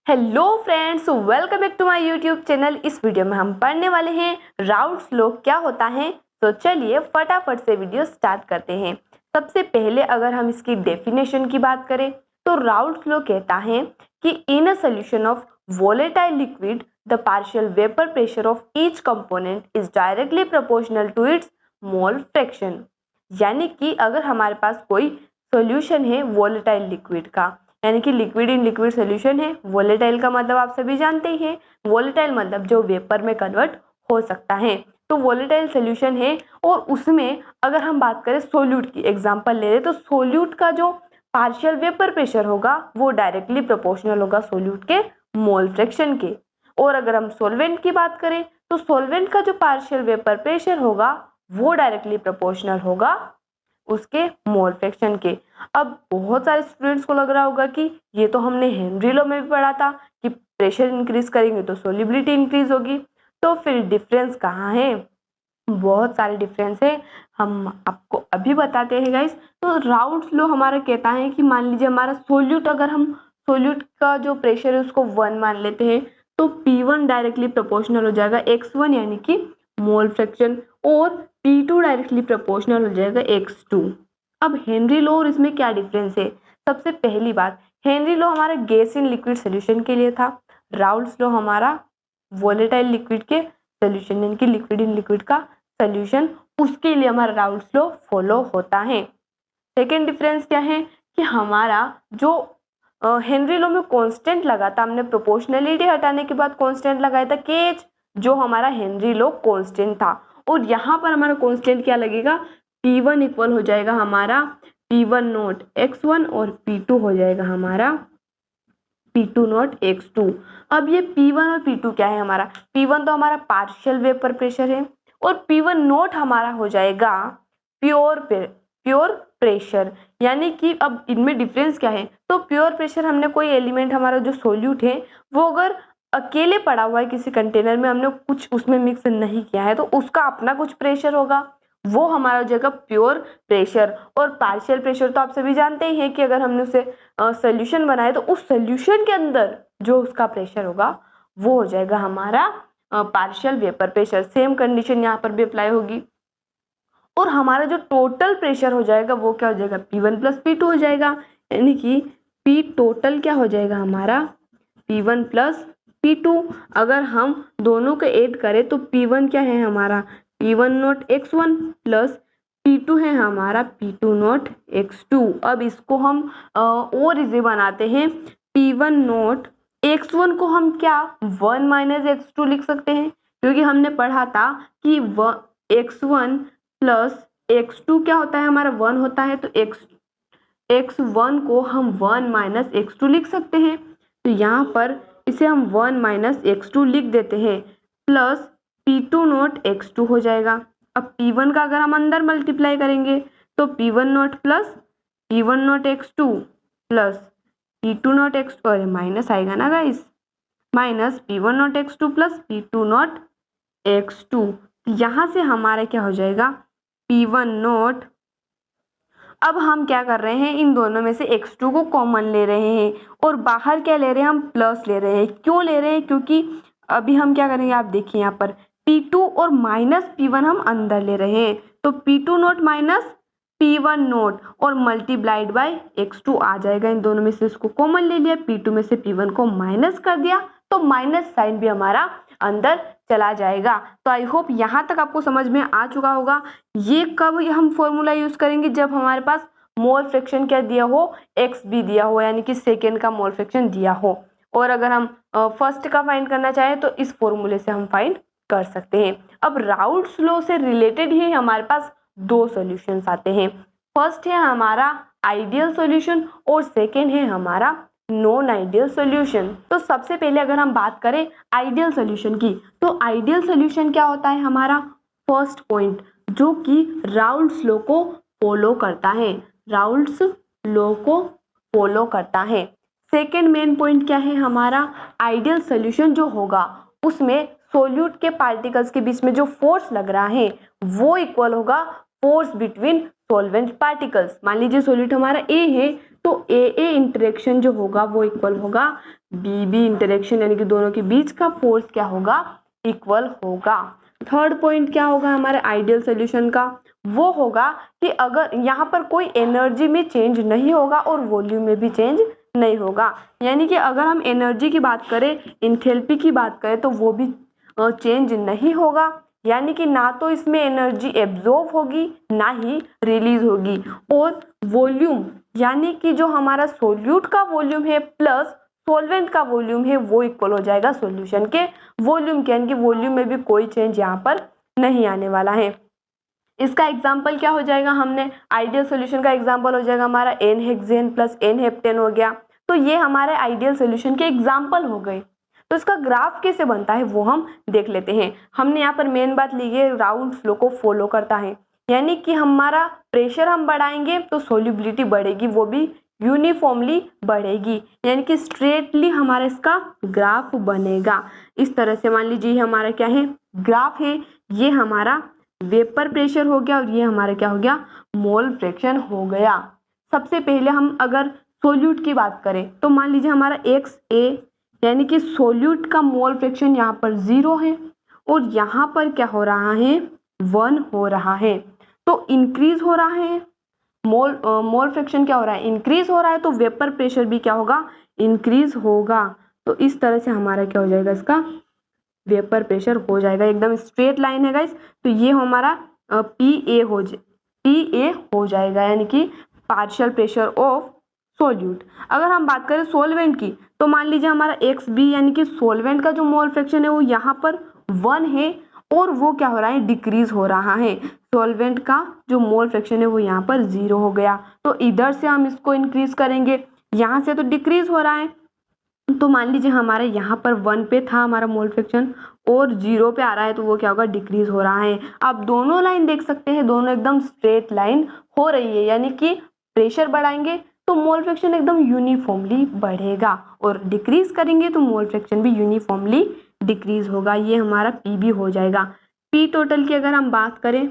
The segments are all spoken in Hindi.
Hello friends, welcome back to my YouTube channel. इस वीडियो में हम पढ़ने वाले हैं राउल्ट्स लॉ क्या होता है। तो चलिए फटाफट से वीडियो स्टार्ट करते हैं। सबसे पहले अगर हम इसकी डेफिनेशन की बात करें तो राउल्ट्स लॉ कहता है कि in a solution of volatile liquid the partial vapour pressure of each component is directly proportional to its mole fraction. यानी कि अगर हमारे पास कोई सॉल्यूशन है वोलेटाइल लिक्विड का, यानी कि लिक्विड इन लिक्विड सोल्यूशन है। वोलेटाइल का मतलब आप सभी जानते ही हैं, वोलेटाइल मतलब जो वेपर में कन्वर्ट हो सकता है। तो वोलेटाइल सोल्यूशन है और उसमें अगर हम बात करें सोल्यूट की एग्जांपल ले रहे तो सोल्यूट का जो पार्शियल वेपर प्रेशर होगा वो डायरेक्टली प्रोपोर्शनल होगा सोल्यूट के मोल फ्रैक्शन के। और अगर हम सॉल्वेंट की बात करें तो सॉल्वेंट का जो पार्शियल वेपर प्रेशर होगा वो डायरेक्टली प्रोपोर्शनल होगा उसके मोल फ्रैक्शन के। अब बहुत सारे स्टूडेंट्स को लग रहा होगा कि ये तो हमने हेनरी लॉ में भी पढ़ा था कि प्रेशर इंक्रीज करेंगे तो सोल्युबिलिटी इंक्रीज होगी। तो फिर डिफरेंस कहाँ है? बहुत सारे डिफरेंस है, हम आपको अभी बताते हैं गाइस। तो राउल्ट्स लॉ हमारा कहता है कि मान लीजिए हमारा सोल्यूट, अगर हम सोल्यूट का जो प्रेशर है उसको 1 मान लेते हैं तो P1 डायरेक्टली प्रोपोर्शनल हो जाएगा x1 यानी कि मोल फ्रैक्शन, और P2 डायरेक्टली प्रोपोर्शनल हो जाएगा x2। अब हेनरी लॉ और इसमें क्या डिफरेंस है? सबसे पहली बात, हेनरी लॉ हमारा गैस इन लिक्विड सोल्यूशन के लिए था, राउल्ट्स लॉ हमारा वोलेटाइल लिक्विड के सोल्यूशन यानी कि लिक्विड इन लिक्विड का सोल्यूशन, उसके लिए हमारा राउल्ट्स लॉ फॉलो होता है। सेकेंड डिफरेंस क्या है कि हमारा जो हेनरी लॉ में कांस्टेंट लगा था, हमने प्रोपोर्शनलिटी हटाने के बाद कांस्टेंट लगाया था केच, जो हमारा हेनरी लॉ कांस्टेंट था। और यहाँ पर हमारा कांस्टेंट क्या लगेगा? P1 इक्वल हो जाएगा हमारा P1 नॉट x1 और P2 हो जाएगा हमारा P2 नॉट x2। अब ये P1 और P2 क्या है? हमारा P1 तो हमारा पार्शियल वेपर प्रेशर है और P1 नॉट हमारा हो जाएगा प्योर प्रेशर। यानी कि अब इनमें डिफरेंस क्या है? तो प्योर प्रेशर, हमने कोई एलिमेंट, हमारा जो सोल्यूट है वो अगर अकेले पड़ा हुआ है किसी कंटेनर में, हमने कुछ उसमें मिक्स नहीं किया है तो उसका अपना कुछ प्रेशर होगा, वो हमारा हो जाएगा प्योर प्रेशर। और पार्शियल प्रेशर तो आप सभी जानते ही हैं कि अगर हमने उसे सोल्यूशन बनाया तो उस सोल्यूशन के अंदर जो उसका प्रेशर होगा वो हो जाएगा हमारा partial vapour pressure. Same condition यहाँ पर भी अप्लाई होगी। और हमारा जो टोटल प्रेशर हो जाएगा वो क्या हो जाएगा? P1 प्लस P2 हो जाएगा, यानी कि P टोटल क्या हो जाएगा हमारा? P1 plus P2। अगर हम दोनों को ऐड करें तो P1 क्या है हमारा? P1 not x1 plus P2 है हमारा P2 नॉट x2। अब इसको हम और इजी बनाते हैं। P1 नॉट x1 को हम क्या 1 माइनस x2 लिख सकते हैं, क्योंकि हमने पढ़ा था कि x1 प्लस x2 क्या होता है हमारा? 1 होता है। तो x1 को हम 1 माइनस x2 लिख सकते हैं। तो यहाँ पर इसे हम 1 माइनस x2 लिख देते हैं, प्लस P2 नॉट x2 हो जाएगा। अब P1 का अगर हम अंदर मल्टीप्लाई करेंगे तो P1 not plus P1 not x2 plus P2 not x2, अरे माइनस आएगा ना guys, minus P1 not x2 plus P2 not x2। यहाँ से हमारा क्या हो जाएगा? P1 not. अब हम क्या कर रहे हैं, इन दोनों में से x2 को कॉमन ले रहे हैं और बाहर क्या ले रहे हैं? हम प्लस ले रहे हैं। क्यों ले रहे हैं? क्योंकि अभी हम क्या करेंगे, आप देखिए यहाँ पर P2 और माइनस P1 हम अंदर ले रहे हैं, तो P2 not minus P1 not और मल्टीप्लाइड बाय x2 आ जाएगा। इन दोनों में से इसको कॉमन ले लिया, P2 में से P1 को माइनस कर दिया तो माइनस साइन भी हमारा अंदर चला जाएगा। तो आई होप यहाँ तक आपको समझ में आ चुका होगा। ये कब हम फॉर्मूला यूज करेंगे? जब हमारे पास मोल फ्रैक्शन क्या दिया हो? एक्स भी दिया हो, यानी कि सेकेंड का मोल फ्रैक्शन दिया हो। और अगर हम फर्स्ट का फाइंड करना चाहें तो इस फॉर्मूले से हम फाइंड कर सकते हैं। अब राउल्ट्स लॉ से रिलेटेड ही हमारे पास दो सॉल्यूशंस आते हैं। फर्स्ट है हमारा आइडियल सॉल्यूशन और सेकेंड है हमारा नॉन आइडियल सॉल्यूशन। तो सबसे पहले अगर हम बात करें आइडियल सॉल्यूशन की, तो आइडियल सॉल्यूशन क्या होता है हमारा? फर्स्ट पॉइंट जो कि राउल्ट्स लॉ को फॉलो करता है, राउल्ट्स लॉ को फॉलो करता है। सेकेंड मेन पॉइंट क्या है हमारा? आइडियल सॉल्यूशन जो होगा उसमें सोल्यूट के पार्टिकल्स के बीच में जो फोर्स लग रहा है वो इक्वल होगा फोर्स बिटवीन सॉल्वेंट पार्टिकल्स। मान लीजिए सॉल्यूट हमारा ए है तो ए इंटरेक्शन जो होगा वो इक्वल होगा बी इंटरेक्शन, यानी कि दोनों के बीच का फोर्स क्या होगा, इक्वल होगा। थर्ड पॉइंट क्या होगा हमारे आइडियल सोल्यूशन का, वो होगा कि अगर यहाँ पर कोई एनर्जी में चेंज नहीं होगा और वॉल्यूम में भी चेंज नहीं होगा, यानी कि अगर हम एनर्जी की बात करें, इंथैल्पी की बात करें तो वो भी चेंज नहीं होगा, यानी कि ना तो इसमें एनर्जी एब्जॉर्ब होगी ना ही रिलीज होगी। और वॉल्यूम यानी कि जो हमारा सोल्यूट का वॉल्यूम है प्लस सॉल्वेंट का वॉल्यूम है वो इक्वल हो जाएगा सॉल्यूशन के वॉल्यूम के, यानी कि वॉल्यूम में भी कोई चेंज यहाँ पर नहीं आने वाला है। इसका एग्जाम्पल क्या हो जाएगा, हमने आइडियल सोल्यूशन का एग्जाम्पल हो जाएगा हमारा n hexane plus n heptane हो गया। तो ये हमारे आइडियल सोल्यूशन के एग्जाम्पल हो गए। तो इसका ग्राफ कैसे बनता है वो हम देख लेते हैं। हमने यहाँ पर मेन बात ली है राउल्ट लॉ को फॉलो करता है, यानी कि हमारा प्रेशर हम बढ़ाएंगे तो सोल्यूबिलिटी बढ़ेगी, वो भी यूनिफॉर्मली बढ़ेगी, यानी कि स्ट्रेटली हमारा इसका ग्राफ बनेगा। इस तरह से मान लीजिए हमारा क्या है, ग्राफ है, ये हमारा वेपर प्रेशर हो गया और ये हमारा क्या हो गया, मोल फ्रैक्शन हो गया। सबसे पहले हम अगर सोल्यूट की बात करें तो मान लीजिए हमारा XA यानी कि सोल्यूट का मोल फ्रैक्शन यहाँ पर 0 है और यहाँ पर क्या हो रहा है, 1 हो रहा है। तो इंक्रीज हो रहा है मोल फ्रैक्शन, क्या हो रहा है, इंक्रीज हो रहा है, तो वेपर प्रेशर भी क्या होगा, इंक्रीज होगा। तो इस तरह से हमारा क्या हो जाएगा, इसका वेपर प्रेशर हो जाएगा, एकदम स्ट्रेट लाइन है गाइस। तो ये हमारा PA हो जाएगा, यानी कि पार्शियल प्रेशर ऑफ सोल्यूट। अगर हम बात करें सोलवेंट की तो मान लीजिए हमारा XB यानी कि सोलवेंट का जो मोल फ्रैक्शन है वो यहाँ पर 1 है और वो क्या हो रहा है, डिक्रीज हो रहा है। सोलवेंट का जो मोल फ्रैक्शन है वो यहाँ पर 0 हो गया, तो इधर से हम इसको इंक्रीज करेंगे, यहाँ से तो डिक्रीज हो रहा है। तो मान लीजिए हमारे यहाँ पर 1 पे था हमारा मोल फ्रैक्शन और 0 पे आ रहा है, तो वो क्या होगा, डिक्रीज हो रहा है। आप दोनों लाइन देख सकते हैं, दोनों एकदम स्ट्रेट लाइन हो रही है, यानी कि प्रेशर बढ़ाएंगे तो मोल फ्रैक्शन एकदम यूनिफॉर्मली बढ़ेगा और डिक्रीज करेंगे तो मोल फ्रैक्शन भी यूनिफॉर्मली डिक्रीज होगा। ये हमारा PB हो जाएगा। P टोटल की अगर हम बात करें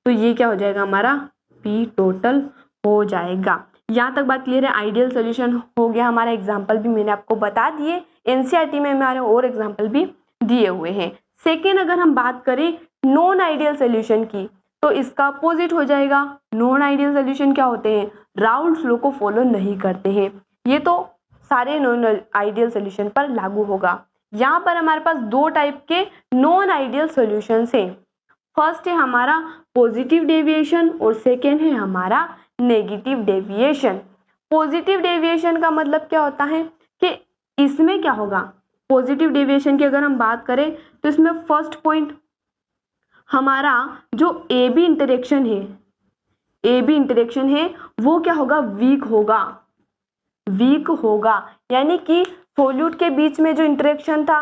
तो ये क्या हो जाएगा, हमारा P टोटल हो जाएगा। यहाँ तक बात क्लियर है। आइडियल सोल्यूशन हो गया हमारा, एग्जाम्पल भी मैंने आपको बता दिए, NCERT में हमारे और एग्जाम्पल भी दिए हुए हैं। सेकेंड अगर हम बात करें नॉन आइडियल सोल्यूशन की तो इसका अपोजिट हो जाएगा। नॉन आइडियल सोल्यूशन क्या होते हैं, राउल्ट लॉ को फॉलो नहीं करते हैं। ये तो सारे नॉन आइडियल सोल्यूशन पर लागू होगा। यहाँ पर हमारे पास 2 टाइप के नॉन आइडियल सॉल्यूशंस हैं। फर्स्ट है हमारा पॉजिटिव डेविएशन और सेकेंड है हमारा नेगेटिव डेविएशन। पॉजिटिव डेविएशन का मतलब क्या होता है कि इसमें क्या होगा, पॉजिटिव डेविएशन की अगर हम बात करें तो इसमें फर्स्ट पॉइंट हमारा जो AB इंटरेक्शन है वो क्या होगा, वीक होगा, यानी कि सोल्यूट के बीच में जो इंटरेक्शन था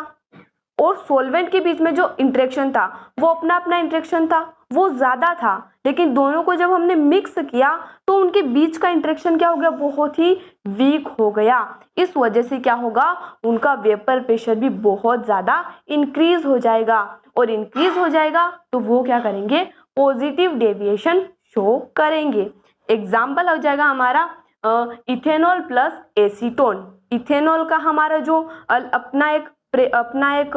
और सॉल्वेंट के बीच में जो इंटरेक्शन था वो अपना इंटरेक्शन था, वो ज्यादा था, लेकिन दोनों को जब हमने मिक्स किया तो उनके बीच का इंटरेक्शन क्या हो गया, बहुत ही वीक हो गया। इस वजह से क्या होगा, उनका वेपर प्रेशर भी बहुत ज्यादा इंक्रीज हो जाएगा और इंक्रीज हो जाएगा तो वो क्या करेंगे, पॉजिटिव डेविएशन शो करेंगे। एग्जाम्पल हो जाएगा हमारा इथेनॉल प्लस एसीटोन। इथेनॉल का हमारा जो अपना एक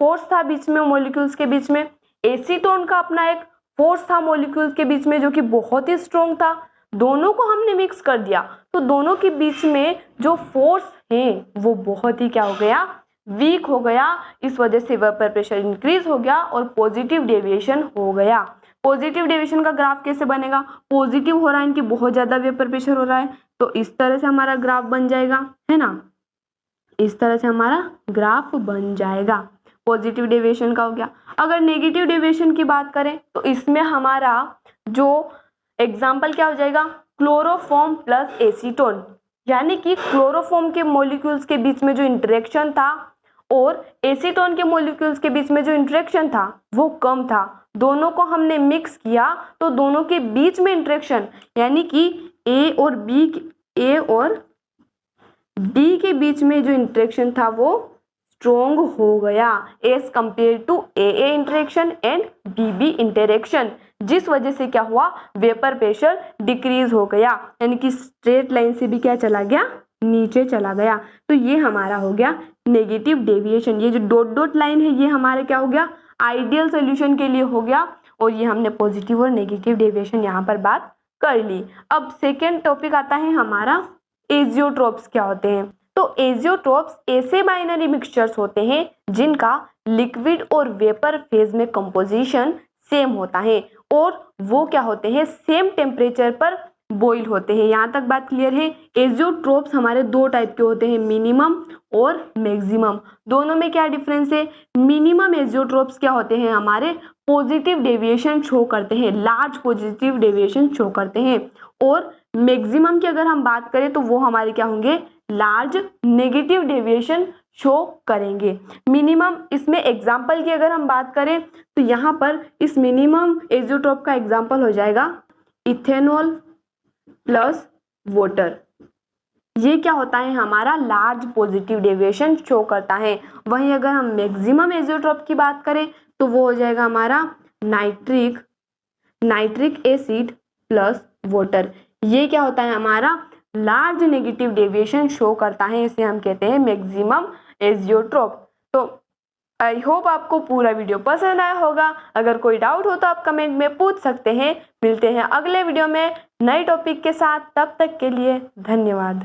फोर्स था बीच में मॉलिक्यूल्स के बीच में, एसीटोन का अपना एक फोर्स था मॉलिक्यूल्स के बीच में जो कि बहुत ही स्ट्रॉन्ग था। दोनों को हमने मिक्स कर दिया तो दोनों के बीच में जो फोर्स है वो बहुत ही क्या हो गया, वीक हो गया। इस वजह से वेपर प्रेशर इंक्रीज हो गया और पॉजिटिव डेविएशन हो गया। पॉजिटिव डेविएशन का ग्राफ कैसे बनेगा, पॉजिटिव हो रहा है इनकी बहुत ज्यादा वेपर प्रेशर हो रहा है तो इस तरह से हमारा ग्राफ बन जाएगा, है ना, इस तरह से हमारा ग्राफ बन जाएगा। पॉजिटिव डेविएशन का हो गया। अगर नेगेटिव डेविएशन की बात करें तो इसमें हमारा जो एग्जाम्पल क्या हो जाएगा, क्लोरोफॉर्म प्लस एसीटोन, यानी कि क्लोरोफॉर्म के मॉलिक्यूल्स के बीच में जो इंटरेक्शन था और एसीटोन के मॉलिक्यूल्स के बीच में जो इंटरेक्शन था वो कम था। दोनों को हमने मिक्स किया तो दोनों के बीच में इंटरेक्शन यानी कि ए और डी के बीच में जो इंटरेक्शन था वो स्ट्रोंग हो गया as compared to AA interaction and BB interaction. जिस वजह से क्या हुआ, वेपर प्रेशर डिक्रीज हो गया, यानी कि स्ट्रेट लाइन से भी क्या चला गया, नीचे चला गया। तो ये हमारा हो गया नेगेटिव डेविएशन। ये जो डॉट डॉट लाइन है ये हमारे क्या हो गया, आइडियल सोल्यूशन के लिए हो गया, और ये हमने पॉजिटिव और नेगेटिव डेविएशन यहाँ पर बात कर ली। अब सेकेंड टॉपिक आता है हमारा एजियोट्रोप्स क्या होते हैं। तो एजियोट्रोप्स ऐसे बाइनरी मिक्सचर्स होते हैं जिनका लिक्विड और वेपर फेज में कंपोजिशन सेम होता है, और वो क्या होते हैं, सेम टेम्परेचर पर बॉइल होते हैं। यहाँ तक बात क्लियर है। एजियोट्रोप्स हमारे दो टाइप के होते हैं, मिनिमम और मैक्सिमम। दोनों में क्या डिफरेंस है, मिनिमम एजियोट्रोप्स क्या होते हैं, हमारे पॉजिटिव डेविएशन शो करते हैं, लार्ज पॉजिटिव डेविएशन शो करते हैं, और मैक्सिमम की अगर हम बात करें तो वो हमारे क्या होंगे, लार्ज नेगेटिव डेविएशन शो करेंगे। मिनिमम, इसमें एग्जाम्पल की अगर हम बात करें तो यहाँ पर इस मिनिमम एजियोट्रोप का एग्जाम्पल हो जाएगा इथेनॉल प्लस वाटर। ये क्या होता है, हमारा लार्ज पॉजिटिव डेविएशन शो करता है। वहीं अगर हम मैक्सिमम एजियोट्रोप की बात करें तो वो हो जाएगा हमारा नाइट्रिक एसिड प्लस वाटर। ये क्या होता है, हमारा लार्ज नेगेटिव डेविएशन शो करता है, इसे हम कहते हैं मैक्सिमम एजियोट्रोप। तो आई होप आपको पूरा वीडियो पसंद आया होगा। अगर कोई डाउट हो तो आप कमेंट में पूछ सकते हैं। मिलते हैं अगले वीडियो में नए टॉपिक के साथ, तब तक के लिए धन्यवाद।